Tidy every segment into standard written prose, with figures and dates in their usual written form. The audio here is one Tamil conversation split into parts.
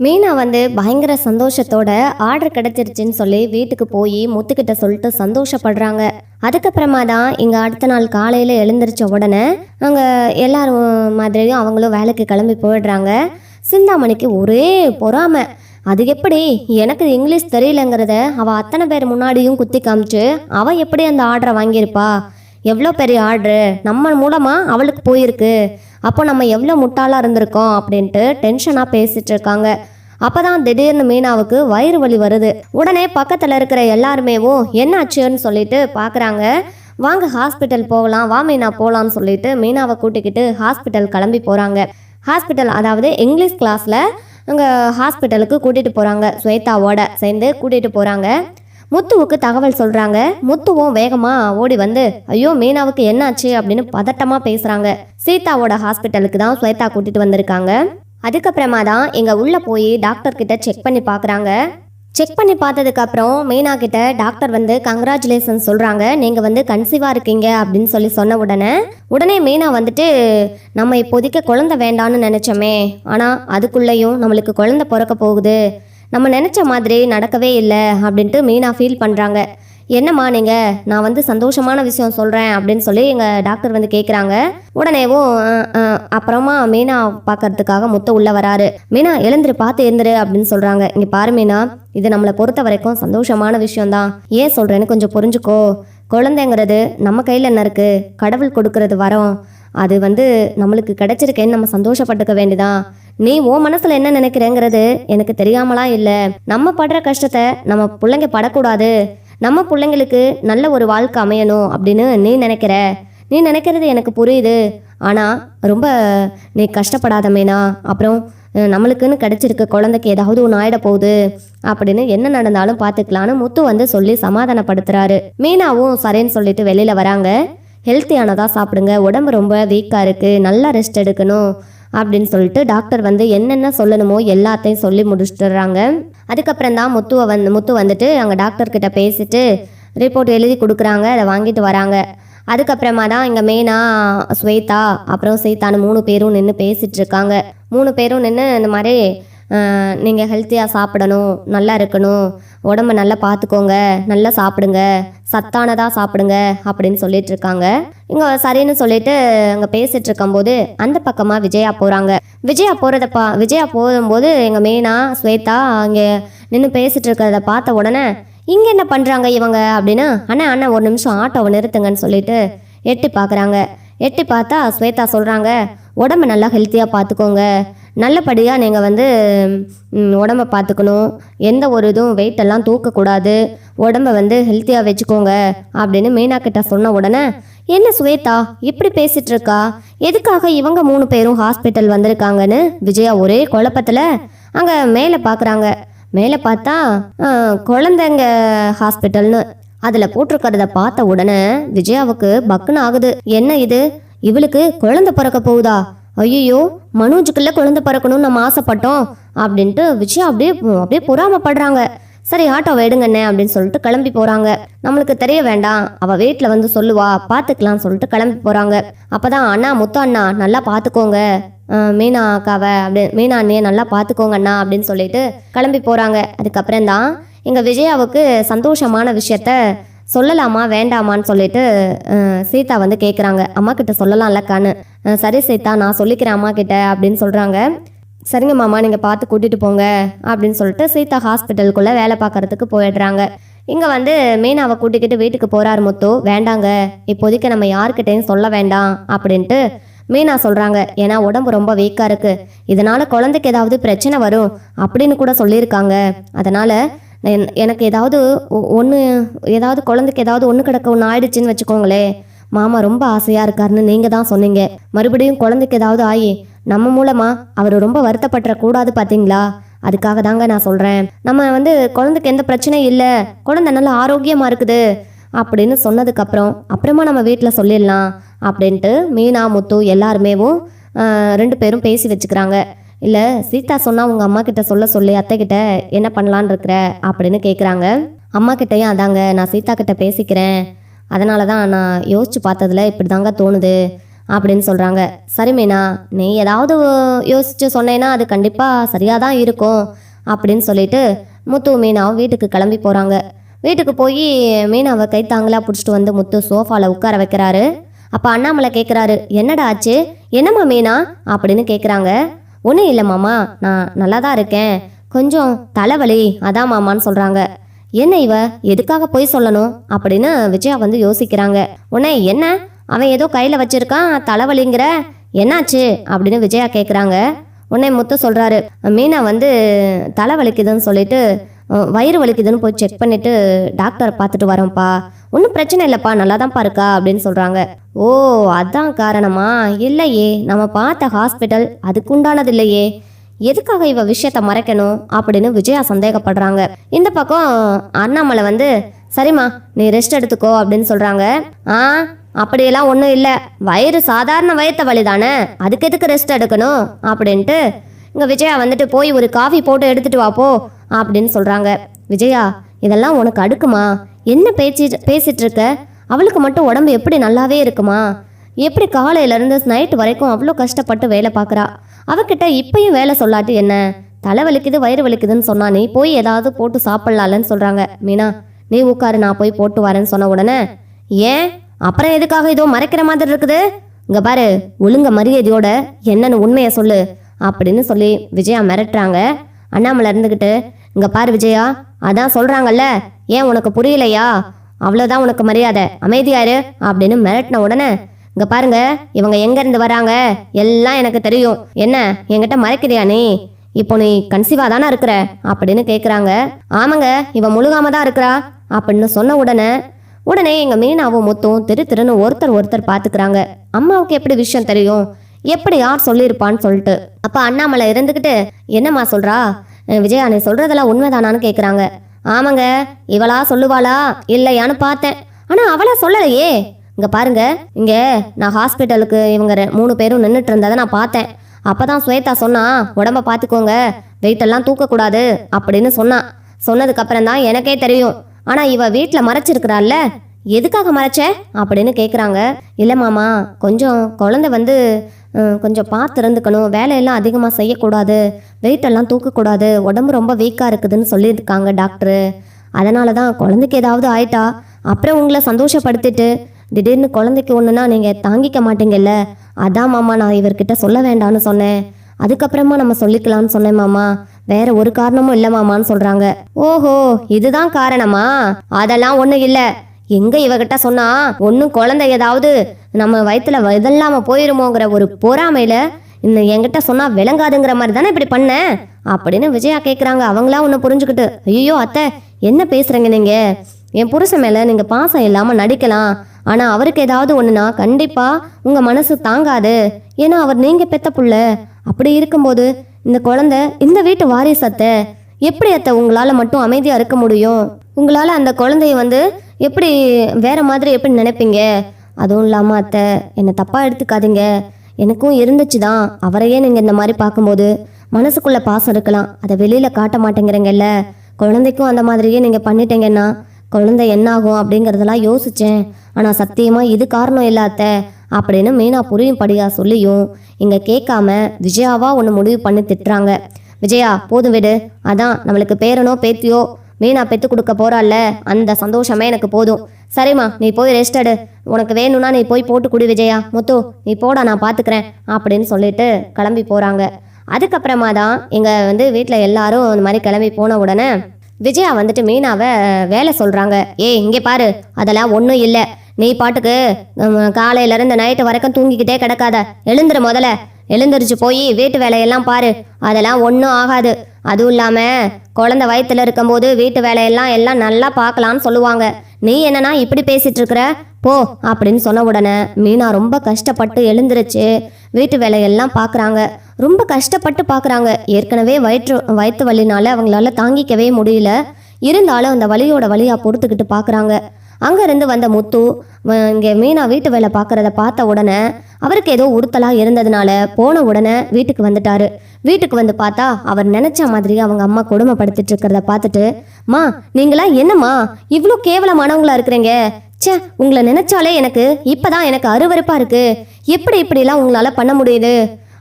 மீனா பயங்கர சந்தோஷத்தோட ஆர்டர் கிடைச்சிருச்சுன்னு சொல்லி வீட்டுக்கு போய் முத்துக்கிட்ட சொல்லிட்டு சந்தோஷப்படுறாங்க. அதுக்கப்புறமா தான் இங்கே அடுத்த நாள் காலையில் எழுந்திரிச்ச உடனே அங்கே எல்லாரும் மாதிரியும் அவங்களும் வேலைக்கு கிளம்பி போயிடுறாங்க. சிந்தாமணிக்கு ஒரே பொறாமை. அது எப்படி எனக்கு இங்கிலீஷ் தெரியலங்கிறத அவள் அத்தனை பேர் முன்னாடியும் குத்தி காமிச்சு அவள் எப்படி அந்த ஆர்டரை வாங்கியிருப்பா? எவ்வளோ பெரிய ஆர்டரு நம்ம மூலமாக அவளுக்கு போயிருக்கு. அப்போ நம்ம எவ்வளோ முட்டாளாக இருந்திருக்கோம் அப்படின்ட்டு டென்ஷனாக பேசிகிட்டு இருக்காங்க. அப்போ தான் திடீர்னு மீனாவுக்கு வயிறு வலி வருது. உடனே பக்கத்தில் இருக்கிற எல்லாருமேவும் என்ன ஆச்சுன்னு சொல்லிட்டு பார்க்குறாங்க. வாங்க ஹாஸ்பிட்டல் போகலாம், வா மீனா போகலான்னு சொல்லிட்டு மீனாவை கூட்டிக்கிட்டு ஹாஸ்பிட்டல் கிளம்பி போகிறாங்க. ஹாஸ்பிட்டல் அதாவது இங்கிலீஷ் கிளாஸில் அங்கே ஹாஸ்பிட்டலுக்கு கூட்டிகிட்டு போகிறாங்க. ஸ்வேதாவோட சேர்ந்து கூட்டிகிட்டு போகிறாங்க. முத்துவுக்கு தகவல் சொல்கிறாங்க. முத்துவும் வேகமாக ஓடி ஐயோ மீனாவுக்கு என்னாச்சு அப்படின்னு பதட்டமாக பேசுகிறாங்க. சீதாவோட ஹாஸ்பிட்டலுக்கு தான் ஸ்வேதா கூட்டிகிட்டு வந்திருக்காங்க. அதுக்கப்புறமா தான் இங்கே உள்ளே போய் டாக்டர்கிட்ட செக் பண்ணி பார்க்குறாங்க. செக் பண்ணி பார்த்ததுக்கப்புறம் மீனா கிட்ட டாக்டர் கங்க்ராச்சுலேஷன் சொல்கிறாங்க. நீங்கள் கன்சீவாக இருக்கீங்க அப்படின்னு சொன்ன உடனே மீனா நம்ம இப்போதைக்கு குழந்தை வேண்டான்னு நினச்சோமே, ஆனால் அதுக்குள்ளேயும் நம்மளுக்கு குழந்தை பிறக்க போகுது, நம்ம நினச்ச மாதிரி நடக்கவே இல்லை அப்படின்ட்டு மீனா ஃபீல் பண்ணுறாங்க. என்னம்மா நீங்கள், நான் சந்தோஷமான விஷயம் சொல்கிறேன் அப்படின்னு சொல்லி எங்கள் டாக்டர் கேட்குறாங்க. உடனேவும் அப்புறமா மீனா பார்க்கறதுக்காக முத்து உள்ளே வராரு. மீனா எழுந்துரு, பார்த்து எழுந்துரு அப்படின்னு சொல்கிறாங்க. இங்கே பாரு மீனா, இது நம்மளை பொறுத்த வரைக்கும் சந்தோஷமான விஷயம்தான். ஏன் சொல்கிறேன்னு கொஞ்சம் புரிஞ்சுக்கோ. குழந்தைங்கிறது நம்ம கையில் என்ன இருக்குது? கடவுள் கொடுக்கறது வரோம். அது நம்மளுக்கு கிடைச்சிருக்கேன்னு நம்ம சந்தோஷப்பட்டுக்க வேண்டியதான். நீ உன் மனசுல என்ன நினைக்கிறேங்கிறது எனக்கு தெரியாமலாம் இல்லை. நம்ம படுற கஷ்டத்தை நம்ம பிள்ளைங்க படக்கூடாது, நம்ம பிள்ளைங்களுக்கு நல்ல ஒரு வாழ்க்கை அமையணும் அப்படின்னு நீ நினைக்கிறது எனக்கு புரியுது. ஆனால் ரொம்ப நீ கஷ்டப்படாத மீனா. அப்புறம் நம்மளுக்குன்னு கிடைச்சிருக்க குழந்தைக்கு ஏதாவது ஒன்று ஆயிட போகுது அப்படின்னு என்ன நடந்தாலும் பார்த்துக்கலான்னு முத்து சொல்லி சமாதானப்படுத்துறாரு. மீனாவும் சரின்னு சொல்லிட்டு வெளியில வராங்க. ஹெல்த்தியானதாக சாப்பிடுங்க, உடம்பு ரொம்ப வீக்காக இருக்குது, நல்லா ரெஸ்ட் எடுக்கணும் அப்படின்னு சொல்லிட்டு டாக்டர் என்னென்ன சொல்லணுமோ எல்லாத்தையும் சொல்லி முடிச்சுட்டுறாங்க. அதுக்கப்புறம் தான் முத்து அங்கே டாக்டர்கிட்ட பேசிட்டு ரிப்போர்ட் எழுதி கொடுக்குறாங்க. அதை வாங்கிட்டு வராங்க. அதுக்கப்புறமா தான் இங்கே மீனா, ஸ்வேதா அப்புறம் சீதான்னு 3 பேரும் நின்று பேசிகிட்டு இருக்காங்க. 3 பேரும் நின்று இந்த மாதிரி நீங்கள் ஹெல்த்தியாக சாப்பிடணும், நல்லா இருக்கணும், உடம்ப நல்லா பார்த்துக்கோங்க, நல்லா சாப்பிடுங்க, சத்தானதாக சாப்பிடுங்க அப்படின்னு சொல்லிட்டு இருக்காங்க. இங்கே சரின்னு சொல்லிட்டு அங்கே பேசிட்டு இருக்கும்போது அந்த பக்கமாக விஜயா போகிறாங்க. விஜயா போகும்போது எங்கள் மீனா, ஸ்வேதா அங்கே நின்று பேசிட்டு இருக்கிறத பார்த்த உடனே இங்கே என்ன பண்ணுறாங்க இவங்க அப்படின்னு, அண்ணா ஒரு நிமிஷம் ஆட்டோவை நிறுத்துங்கன்னு சொல்லிட்டு எட்டி பார்க்குறாங்க. எட்டி பார்த்தா ஸ்வேதா சொல்கிறாங்க, உடம்பை நல்லா ஹெல்த்தியாக பார்த்துக்கோங்க, நல்லபடியாக நீங்கள் உடம்பை பார்த்துக்கணும், எந்த ஒரு இதுவும் வெயிட்டெல்லாம் தூக்கக்கூடாது, உடம்பை ஹெல்த்தியாக வச்சுக்கோங்க அப்படின்னு மீனா கிட்ட சொன்ன உடனே, என்ன ஸ்வேதா இப்படி பேசிகிட்டு இருக்கா, எதுக்காக இவங்க 3 பேரும் ஹாஸ்பிட்டல் வந்திருக்காங்கன்னு விஜயா ஒரே குழப்பத்தில் அங்கே மேலே பார்க்குறாங்க. மேலே பார்த்தா குழந்தைங்க ஹாஸ்பிட்டல்னு அதில் போட்டிருக்கிறத பார்த்த உடனே விஜயாவுக்கு பக்குன்னு ஆகுது. என்ன இது, இவளுக்கு குழந்தை பிறக்க போகுதா? ஐயோ, மனோஜுக்குள்ள குழந்தை பிறக்கணும்னு நம்ம ஆசைப்பட்டோம் அப்படின்ட்டு விஜயா அப்படியே பொறாமப்படுறாங்க. சரி ஆட்டோவை எடுங்கண்ணே அப்படின்னு சொல்லிட்டு கிளம்பி போகிறாங்க. நம்மளுக்கு தெரிய வேண்டாம், அவள் வீட்டில் சொல்லுவா, பார்த்துக்கலாம்னு சொல்லிட்டு கிளம்பி போகிறாங்க. அப்போ தான் அண்ணா, முத்து அண்ணா நல்லா பார்த்துக்கோங்க மீனா அக்காவை, மீனா அண்ணியை நல்லா பார்த்துக்கோங்க அண்ணா அப்படின்னு சொல்லிட்டு கிளம்பி போகிறாங்க. அதுக்கப்புறம் தான் எங்கள் விஜயாவுக்கு சந்தோஷமான விஷயத்த சொல்லலாமா வேண்டாமான்னு சொல்லிட்டு சீதா கேட்குறாங்க. அம்மா கிட்ட சொல்லலாம்லக்கான்னு. சரி சீதா, நான் சொல்லிக்கிறேன் அம்மா கிட்ட அப்படின்னு சொல்கிறாங்க. சரிங்க மாமா, நீங்கள் பார்த்து கூட்டிகிட்டு போங்க அப்படின்னு சொல்லிட்டு சீதா ஹாஸ்பிட்டலுக்குள்ளே வேலை பார்க்குறதுக்கு போயிடுறாங்க. இங்கே மீனாவை கூட்டிக்கிட்டு வீட்டுக்கு போகிறாரு முத்து. வேண்டாங்க, இப்போதைக்கு நம்ம யாருக்கிட்டையும் சொல்ல வேண்டாம் அப்படின்ட்டு மீனா சொல்கிறாங்க. ஏன்னா உடம்பு ரொம்ப வீக்காக இருக்குது, இதனால் குழந்தைக்கு ஏதாவது பிரச்சனை வரும் அப்படின்னு கூட சொல்லியிருக்காங்க. அதனால் எனக்கு ஏதாவது குழந்தைக்கு ஏதாவது ஒன்று கிடக்க ஒன்று ஆயிடுச்சுன்னு வச்சுக்கோங்களே, மாமா ரொம்ப ஆசையாக இருக்காருன்னு நீங்கள் தான் சொன்னீங்க, மறுபடியும் குழந்தைக்கு ஏதாவது ஆகி நம்ம மூலமாக அவர் ரொம்ப வருத்தப்பட்டுறக்கூடாது பார்த்தீங்களா, அதுக்காக தாங்க நான் சொல்கிறேன். நம்ம குழந்தைக்கு எந்த பிரச்சனையும் இல்லை, குழந்தை நல்லா ஆரோக்கியமாக இருக்குது அப்படின்னு அப்புறமா நம்ம வீட்டில் சொல்லிடலாம் அப்படின்ட்டு மீனா, முத்து எல்லாருமேவும் 2 பேரும் பேசி வச்சுக்கிறாங்க. இல்லை சீதா சொன்னால் உங்கள் அம்மா கிட்ட சொல்லி அத்தைக்கிட்ட என்ன பண்ணலான் இருக்கிற அப்படின்னு கேட்குறாங்க. அம்மா கிட்டையும் அதாங்க, நான் சீதா கிட்ட பேசிக்கிறேன், அதனால தான் நான் யோசிச்சு பார்த்ததில் இப்படி தாங்க தோணுது அப்படின்னு சொல்கிறாங்க. சரி மீனா, நீ ஏதாவது யோசிச்சு சொன்னேன்னா அது கண்டிப்பாக சரியாக தான் இருக்கும் அப்படின்னு சொல்லிட்டு முத்து மீனாவும் வீட்டுக்கு கிளம்பி போகிறாங்க. வீட்டுக்கு போய் மீனாவை கைத்தாங்களா பிடிச்சிட்டு வந்து முத்து சோஃபாவில் உட்கார வைக்கிறாரு. அப்போ அண்ணாமலை கேட்குறாரு, என்னடா ஆச்சு, என்னம்மா மீனா அப்படின்னு கேட்குறாங்க. ஒன்றும் இல்லை மாமா, நான் நல்லா தான் இருக்கேன், கொஞ்சம் தலைவலி அதான் மாமான்னு சொல்கிறாங்க. என்ன இவ எதுக்காக போய் சொல்லணும் அப்படின்னு விஜயா வந்து யோசிக்கிறாங்க. உடனே என்ன, அவன் ஏதோ கையில் வச்சிருக்கான் தலைவலிங்கிற, என்னாச்சு அப்படின்னு விஜயா கேட்குறாங்க. உடனே முத்து சொல்கிறாரு, மீனா வந்து தலைவலிக்குதுன்னு சொல்லிட்டு வயிறு வலிக்குதுன்னு போய் செக் பண்ணிவிட்டு டாக்டரை பார்த்துட்டு வரோம்ப்பா, ஒன்றும் பிரச்சனை இல்லைப்பா, நல்லா தான்ப்பா இருக்கா அப்படின்னு சொல்கிறாங்க. ஓ அதான் காரணமா, இல்லையே நம்ம பார்த்த ஹாஸ்பிட்டல் அதுக்குண்டானது இல்லையே, எதுக்காக இவ விஷயத்த மறைக்கணும் அப்படின்னு விஜயா சந்தேகப்படுறாங்க. இந்த பக்கம் அண்ணாமலை வந்து சரிம்மா நீ ரெஸ்ட் எடுத்துக்கோ அப்படின்னு சொல்கிறாங்க. அப்படியெல்லாம் ஒன்றும் இல்லை, வயிறு சாதாரண வயிற்ற வலி தானே, அதுக்கு எதுக்கு ரெஸ்ட் எடுக்கணும் அப்படின்ட்டு இங்கே விஜயா வந்துட்டு போய் ஒரு காஃபி போட்டு எடுத்துட்டு வாப்போ அப்படின்னு சொல்கிறாங்க. விஜயா இதெல்லாம் உனக்கு அடுக்குமா, என்ன பேசிட்டு இருக்க, அவளுக்கு மட்டும் உடம்பு எப்படி நல்லாவே இருக்குமா, எப்படி காலையிலேருந்து நைட்டு வரைக்கும் அவ்வளோ கஷ்டப்பட்டு வேலை பார்க்குறா, அவகிட்ட இப்பயும் வேலை சொல்லாட்டி என்ன, தலை வலிக்குது வயிறு வலிக்குதுன்னு சொன்னா நீ போய் ஏதாவது போட்டு சாப்பிட்லாலன்னு சொல்கிறாங்க. மீனா நீ உட்காரு, நான் போய் போட்டு வரேன்னு சொன்ன உடனே, ஏன் அப்புறம் எதுக்காக இதோ மறைக்கிற மாதிரி இருக்குது, இங்கே பாரு ஒழுங்க மரியாதையோட என்னன்னு உண்மையை சொல்லு அப்படின்னு சொல்லி விஜயா மிரட்டுறாங்க. அண்ணாமலை இருந்துக்கிட்டு, இங்கே பாரு விஜயா, அதான் சொல்கிறாங்கல்ல, ஏன் உனக்கு புரியலையா, அவ்வளோதான் உனக்கு மரியாதை, அமைதியாரு அப்படின்னு மிரட்டின உடனே, இங்கே பாருங்க இவங்க எங்கேருந்து வராங்க எல்லாம் எனக்கு தெரியும், என்ன என்கிட்ட மறைக்கிறியா நீ, இப்போ நீ கன்சீவாக தானே இருக்கிற அப்படின்னு கேட்குறாங்க. ஆமாங்க இவன் முழுகாம தான் இருக்கிறா அப்படின்னு சொன்ன உடனே எங்கள் மீனாவும் முத்தும் திருன்னு ஒருத்தர் பார்த்துக்கிறாங்க. அம்மாவுக்கு எப்படி விஷயம் தெரியும், எப்படி யார் சொல்லியிருப்பான்னு சொல்லிட்டு. அப்போ அண்ணாமலை இருந்துக்கிட்டு, என்னம்மா சொல்கிறா விஜயா, நீ சொல்கிறதெல்லாம் உண்மைதானான்னு கேட்குறாங்க. ஆமாங்க இவளா சொல்லுவாளா இல்லையான்னு பார்த்தேன், ஆனால் அவளா சொல்லலையே, இங்கே பாருங்க இங்கே நான் ஹாஸ்பிட்டலுக்கு இவங்க 3 பேரும் நின்றுட்டு இருந்ததை நான் பார்த்தேன், அப்போ தான் ஸ்வேதா சொன்னா உடம்ப பார்த்துக்கோங்க, வெயிட்டெல்லாம் தூக்கக்கூடாது அப்படின்னு சொன்னதுக்கப்புறம் தான் எனக்கே தெரியும், ஆனால் இவ வீட்டில் மறைச்சிருக்கிறாள்ல, எதுக்காக மறைச்ச அப்படின்னு கேட்குறாங்க. இல்லை மாமா, கொஞ்சம் குழந்தை வந்து கொஞ்சம் பார்த்து இருந்துக்கணும், வேலையெல்லாம் அதிகமாக செய்யக்கூடாது, வெயிட்டெல்லாம் தூக்கக்கூடாது, உடம்பு ரொம்ப வீக்காக இருக்குதுன்னு சொல்லியிருக்காங்க டாக்டரு, அதனால தான் குழந்தைக்கு ஏதாவது ஆயிட்டா அப்புறம் உங்களை சந்தோஷப்படுத்திட்டு திடீர்னு குழந்தைக்கு ஒன்றுனா நீங்கள் தாங்கிக்க மாட்டீங்கல்ல, அதான் மாமா நான் இவர்கிட்ட சொல்ல வேண்டான்னு சொன்னேன், அதுக்கப்புறமா நம்ம சொல்லிக்கலாம்னு சொன்னேன் மாமா, வேற ஒரு காரணமும் இல்லை மாமான்னு சொல்கிறாங்க. ஓஹோ இதுதான் காரணமா, அதெல்லாம் ஒன்றும் இல்லை, எங்க இவகிட்ட சொன்னா ஒன்றும் குழந்தை ஏதாவது நம்ம வயிற்றுல இதெல்லாம போயிருமோங்கிற ஒரு பொறாமையில இன்னும் என்கிட்ட சொன்னா விளங்காதுங்கிற மாதிரி தானே இப்படி பண்ண அப்படின்னு விஜயா கேட்குறாங்க. அவங்களா ஒன்று புரிஞ்சுக்கிட்டு, ஐயோ அத்தை என்ன பேசுறீங்க நீங்க, என் புருஷன் மேல நீங்க பாசம் இல்லாம நடிக்கலாம், ஆனா அவருக்கு ஏதாவது ஒண்ணுனா கண்டிப்பா உங்க மனசு தாங்காது, ஏன்னா அவர் நீங்க பெத்த புள்ள, அப்படி இருக்கும்போது இந்த குழந்தை இந்த வீட்டு வாரிசத்தை எப்படி அத்தை உங்களால மட்டும் அமைதியா இருக்க முடியும், உங்களால அந்த குழந்தைய வந்து எப்படி வேற மாதிரி எப்படி நினைப்பீங்க, அதுவும் இல்லாமல் அத்தை என்னை தப்பாக எடுத்துக்காதீங்க, எனக்கும் இருந்துச்சு தான், அவரையே நீங்கள் இந்த மாதிரி பார்க்கும்போது மனசுக்குள்ளே பாசம் இருக்கலாம், அதை வெளியில் காட்ட மாட்டேங்கிறீங்கல்ல, குழந்தைக்கும் அந்த மாதிரியே நீங்கள் பண்ணிட்டீங்கன்னா குழந்தை என்னாகும் அப்படிங்கிறதெல்லாம் யோசித்தேன், ஆனால் சத்தியமாக இது காரணம் இல்லை அத்தை அப்படின்னு மீனா புரியும்படியாக சொல்லியும் இங்கே கேட்காம விஜயாவா ஒன்று முடிவு பண்ணி திட்டுறாங்க. விஜயா போதும் விடு, அதான் நம்மளுக்கு பேரனோ பேத்தியோ மீனா பெற்று கொடுக்க போறாள்ல, அந்த சந்தோஷமே எனக்கு போதும், சரிம்மா நீ போய் ரெஸ்ட் எடு, உனக்கு வேணும்னா நீ போய் போட்டு குடி விஜயா, முத்து நீ போடா நான் பார்த்துக்கிறேன் அப்படின்னு சொல்லிட்டு கிளம்பி போகிறாங்க. அதுக்கப்புறமா தான் இங்கே வந்து வீட்டில் எல்லாரும் இந்த மாதிரி கிளம்பி போன உடனே விஜயா வந்துட்டு மீனாவை வேலை சொல்கிறாங்க. ஏய் இங்கே பாரு, அதெல்லாம் ஒன்றும் இல்லை, நீ பாட்டுக்கு காலையிலேருந்து நைட்டு வரைக்கும் தூங்கிக்கிட்டே கிடக்காத, எழுந்துரு, முதல்ல எழுந்திரிச்சு போய் வீட்டு வேலையெல்லாம் பாரு, அதெல்லாம் ஒன்றும் ஆகாது, அதுவும் இல்லாமல் குழந்தை வயிற்றுல இருக்கும்போது வீட்டு வேலையெல்லாம் எல்லாம் நல்லா பார்க்கலான்னு சொல்லுவாங்க, நீ என்னன்னா இப்படி பேசிட்டு இருக்கிற போ அப்படின்னு சொன்ன உடனே மீனா ரொம்ப கஷ்டப்பட்டு எழுந்திருச்சு வீட்டு வேலையெல்லாம் பார்க்குறாங்க. ரொம்ப கஷ்டப்பட்டு பார்க்குறாங்க, ஏற்கனவே வயிற்று வலினால அவங்களால தாங்கிக்கவே முடியல, இருந்தாலும் அந்த வலியோட வலியாக பொறுத்துக்கிட்டு பார்க்குறாங்க. அங்கேருந்து வந்த முத்து இங்கே மீனா வீட்டு வேலை பார்க்குறத பார்த்த உடனே அவருக்கு ஏதோ உறுத்தலாக இருந்ததுனால போன உடனே வீட்டுக்கு வந்துட்டாரு. வீட்டுக்கு வந்து பார்த்தா அவர் நினச்ச மாதிரி அவங்க அம்மா கொடுமைப்படுத்திட்டு இருக்கிறத பார்த்துட்டு, மா நீங்களா என்னம்மா இவ்வளோ கேவலமானவங்களா இருக்கிறீங்க, ச்சே, உங்களை நினைச்சாலே எனக்கு இப்பதான் எனக்கு அருவருப்பா இருக்கு. எப்படி இப்படிலாம் உங்களால பண்ண முடியுது?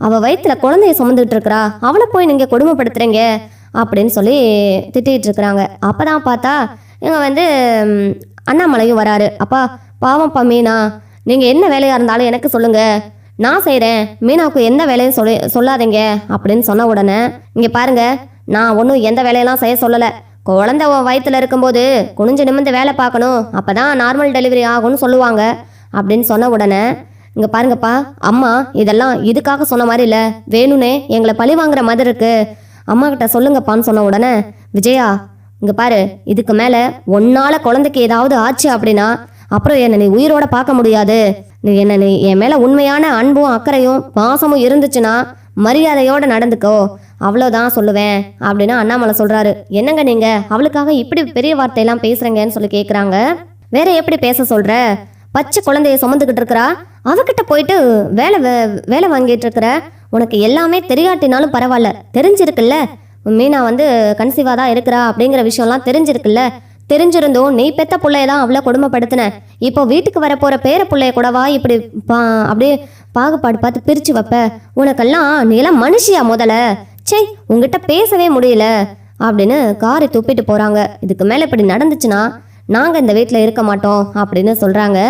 அவ வயிற்றுல குழந்தைய சுமந்துட்டு இருக்கிறா, அவளை போய் நீங்க கொடுமைப்படுத்துறீங்க அப்படின்னு சொல்லி திட்டிகிட்டு இருக்கிறாங்க. அப்பதான் பார்த்தா இவங்க வந்து அண்ணாமலையும் வராரு. அப்பா பாவம்ப்பா மீனா, நீங்க என்ன வேலையா இருந்தாலும் எனக்கு சொல்லுங்க, நான் செய்கிறேன், மீனாவுக்கு எந்த வேலையும் சொல்லாதீங்க அப்படின்னு சொன்ன உடனே, இங்கே பாருங்க, நான் ஒன்றும் எந்த வேலையெல்லாம் செய்ய சொல்லலை. குழந்தை வயிற்றுல இருக்கும்போது குனிஞ்சு நிமிந்து வேலை பார்க்கணும், அப்போ தான் நார்மல் டெலிவரி ஆகும்னு சொல்லுவாங்க அப்படின்னு சொன்ன உடனே, இங்கே பாருங்கப்பா அம்மா, இதெல்லாம் இதுக்காக சொன்ன மாதிரி இல்லை, வேணும்னே எங்களை பழி வாங்குற மாதிரி இருக்கு, அம்மா கிட்ட சொல்லுங்கப்பான்னு சொன்ன உடனே, விஜயா இங்கே பாரு, இதுக்கு மேலே ஒன்னால குழந்தைக்கு ஏதாவது ஆச்சு அப்படின்னா அப்புறம் என்னை நீ உயிரோட பார்க்க முடியாது. நீ என் மேலே உண்மையான அன்பும் அக்கறையும் பாசமும் இருந்துச்சுன்னா மரியாதையோட நடந்துக்கோ, அவ்வளோதான் சொல்லுவேன் அப்படின்னு அண்ணாமலை சொல்றாரு. என்னங்க நீங்க அவளுக்காக இப்படி பெரிய வார்த்தையெல்லாம் பேசுறீங்கன்னு சொல்லி கேட்குறாங்க. வேற எப்படி பேச சொல்ற? பச்சை குழந்தைய சுமந்துக்கிட்டு இருக்கிறா, அவகிட்ட போயிட்டு வேலை வாங்கிட்டு இருக்கிற, உனக்கு எல்லாமே தெரியாட்டினாலும் பரவாயில்ல, தெரிஞ்சிருக்குல்ல மீனா வந்து கன்சீவா தான் இருக்கிறா அப்படிங்கிற விஷயம்லாம் தெரிஞ்சிருக்குல்ல, தெரிஞ்சிருந்தோம் நீ பெத்த பிள்ளையதான் அவ்வளோ கொடுமைப்படுத்தின, இப்போ வீட்டுக்கு வரப்போற பேர பிள்ளைய கூடவா இப்படி அப்படியே பாகுபாடு பார்த்து பிரிச்சு வைப்ப? உனக்கெல்லாம் நீ எல்லாம் மனுஷியா முதல்ல? சே, உங்ககிட்ட பேசவே முடியல அப்படின்னு காரை துப்பிட்டு போறாங்க. இதுக்கு மேல இப்படி நடந்துச்சுன்னா நாங்க இந்த வீட்டில் இருக்க மாட்டோம் அப்படின்னு சொல்றாங்க.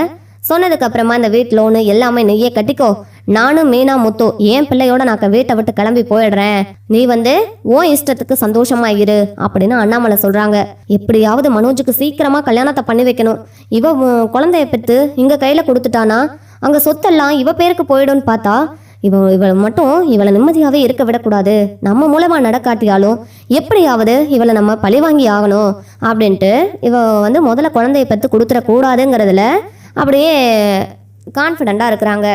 சொன்னதுக்கு அப்புறமா இந்த வீட்டு லோனு எல்லாமே நீயே கட்டிக்கோ, நானும் மீனா முத்து என் பிள்ளையோட நான் வீட்டை விட்டு கிளம்பி போயிடுறேன், நீ வந்து உன் இஷ்டத்துக்கு சந்தோஷமா இரு அப்படின்னு அண்ணாமலை சொல்றாங்க. எப்படியாவது மனோஜுக்கு சீக்கிரமா கல்யாணத்தை பண்ணி வைக்கணும். இவ குழந்தைய பெற்று இங்க கையில கொடுத்துட்டானா அங்க சொத்தெல்லாம் இவ பேருக்கு போயிடும்னு பார்த்தா இவளை மட்டும் இவளை நிம்மதியாவே இருக்க விடக்கூடாது, நம்ம மூலமா நடக்காட்டியாலும் எப்படியாவது இவளை நம்ம பழி வாங்கி ஆகணும் அப்படின்ட்டு இவ வந்து முதல்ல குழந்தைய பெற்று கொடுத்துட கூடாதுங்கிறதுல அப்படியே கான்ஃபிடென்ட்டாக இருக்கிறாங்க.